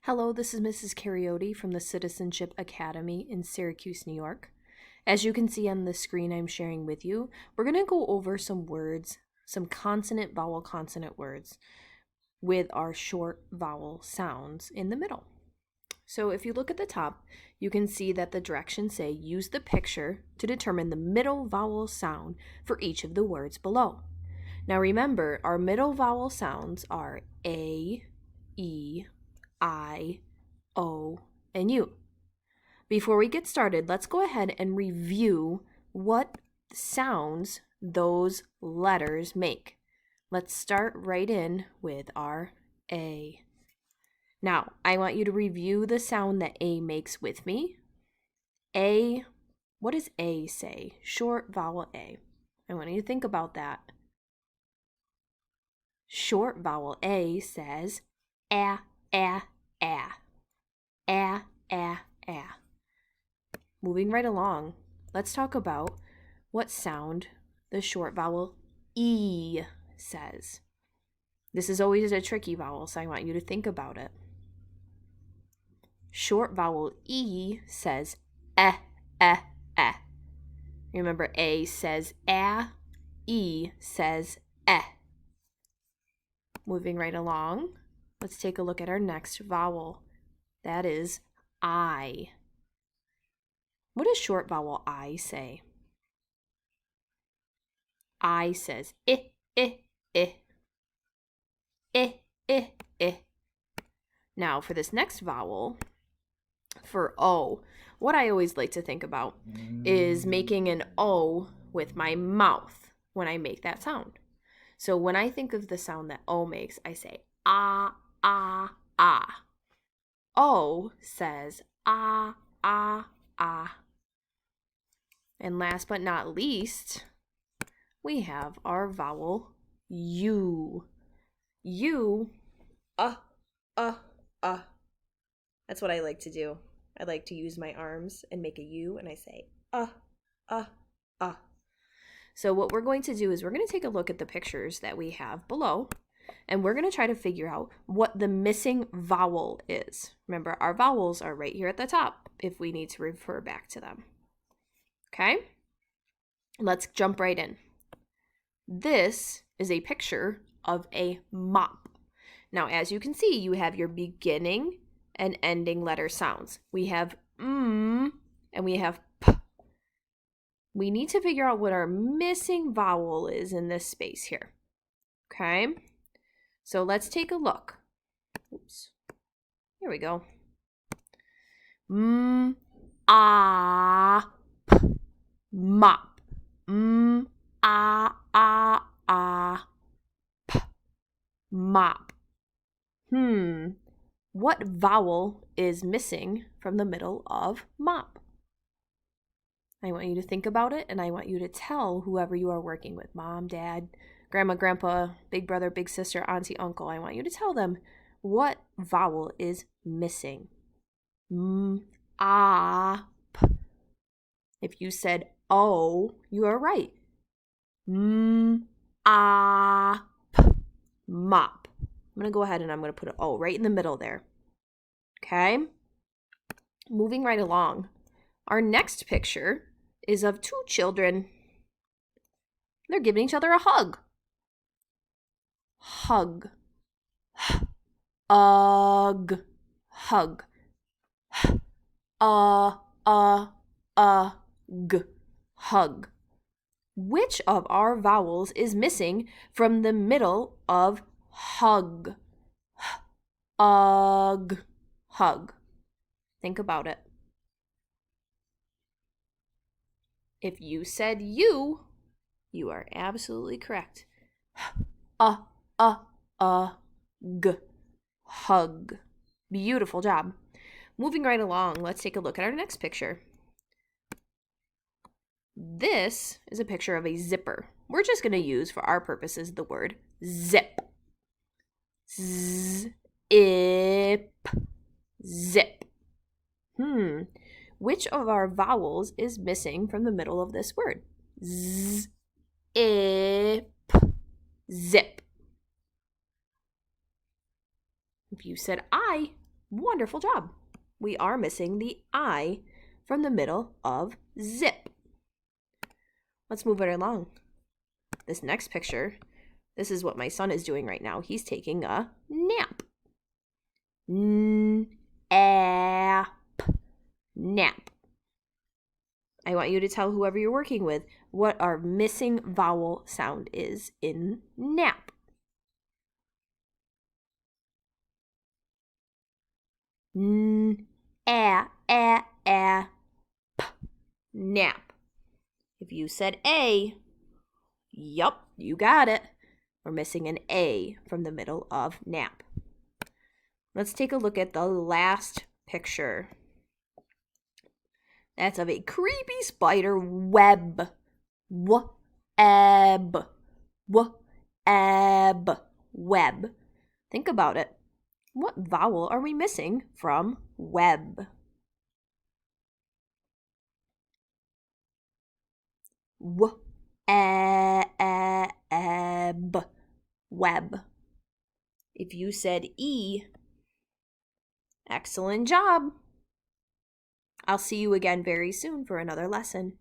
Hello, this is Mrs. Cariotti from the Citizenship Academy in Syracuse, New York. As you can see on the screen I'm sharing with you, we're going to go over some words, some consonant, vowel, consonant words with our short vowel sounds in the middle. So if you look at the top, you can see that the directions say use the picture to determine the middle vowel sound for each of the words below. Now remember, our middle vowel sounds are A, E, I, O, and U. Before we get started, let's go ahead and review what sounds those letters make. Let's start right in with our A. Now, I want you to review the sound that A makes with me. A, what does A say? Short vowel A. I want you to think about that. Short vowel A says A, A, A. A, A, A. Moving right along, let's talk about what sound the short vowel E says. This is always a tricky vowel, so I want you to think about it. Short vowel E says eh, eh, eh. Remember, A says A, E says eh. Moving right along, let's take a look at our next vowel. That is I. What does short vowel I say? I says I, I, I. I, I, I. Now for this next vowel, for O, what I always like to think about is making an O with my mouth when I make that sound. So when I think of the sound that O makes, I say ah, ah, ah. O says ah, ah, ah. And last but not least, we have our vowel U. U, That's what I like to do. I like to use my arms and make a U, and I say So what we're going to do is we're going to take a look at the pictures that we have below, and we're going to try to figure out what the missing vowel is. Remember, our vowels are right here at the top if we need to refer back to them. Okay? Let's jump right in. This is a picture of a mop. Now, as you can see, you have your beginning and ending letter sounds. We have and we have p. We need to figure out what our missing vowel is in this space here. Okay? So let's take a look. Oops. Here we go. P. Mop. P. Mop. What vowel is missing from the middle of mop? I want you to think about it, and I want you to tell whoever you are working with, mom, dad, grandma, grandpa, big brother, big sister, auntie, uncle. I want you to tell them what vowel is missing. P. If you said O, you are right. P. Mop. I'm going to go ahead and I'm going to put an O right in the middle there. Okay? Moving right along. Our next picture is of two children. They're giving each other a hug. Hug. Ugh. Hug. G. Hug. Which of our vowels is missing from the middle of hug? Ugh. Hug. Think about it. If you said you are absolutely correct. G. Hug. Beautiful job. Moving right along, let's take a look at our next picture. This is a picture of a zipper. We're just going to use, for our purposes, the word zip. Zip. Zip. Which of our vowels is missing from the middle of this word? Zip. Zip. If you said I, Wonderful job. We are missing the I from the middle of zip. Let's move it along. This next picture, this is what my son is doing right now. He's taking a nap. Nap. Nap. I want you to tell whoever you're working with what our missing vowel sound is in nap. P. Nap. If you said A, yup, you got it. We're missing an A from the middle of nap. Let's take a look at the last picture. That's of a creepy spider web. Web. Web. Web. Think about it. What vowel are we missing from web? Eb. Web. If you said E, excellent job. I'll see you again very soon for another lesson.